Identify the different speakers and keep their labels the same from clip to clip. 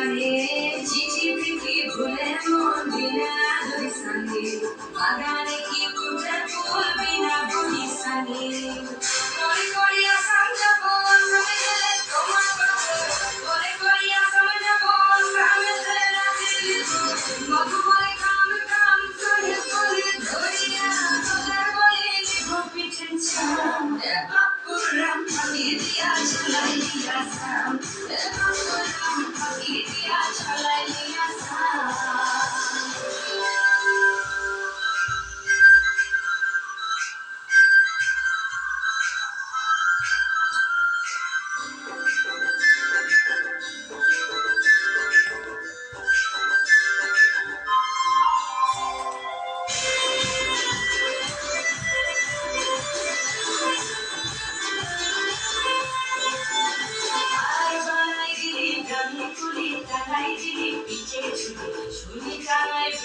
Speaker 1: পারে চিঠি বিক্রি ভুলে মন দিলে আলোয় সানে বাগানে কি ফুটে ফুল বিনা বলি সানে মনে করিয়া সামনে বল আমি গেলে তোমার মনে করিয়া সামনে বল আমি গেলে রাজি মধু বলে কাম কাম করে বলে ধরিয়া তোদের বলে লিখো পিঠে চাম এ বাপুরাম পাখি দিয়া ঝুলাই দিয়া সাম এ বাপুরাম পাখি দিয়া ঝুলাই দিয়া সাম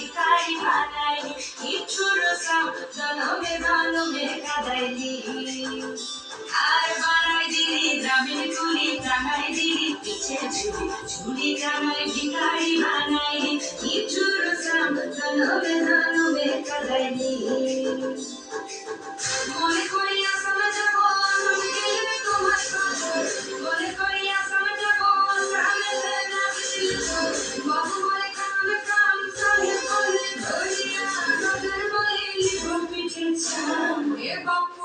Speaker 1: ভিখারি বানাইনি ইচ্ছুর জনমে জনমে কাদাইনি আর বানাই দিলি গ্রামীণ কুলি টানাই দিলি পিছে ছুরি ছুরি টানাই ভিখারি বানাইনি ইচ্ছুর জনমে জনমে কাদাইনি মনে করিয়া সমাজ বল আমি গেলে তোমার মনে করিয়া সমাজ বল আমি না বাবু বলে কাম কাম চলে বলে ধরিয়া নজর বলে লিখো পিঠে চাম এ বাপ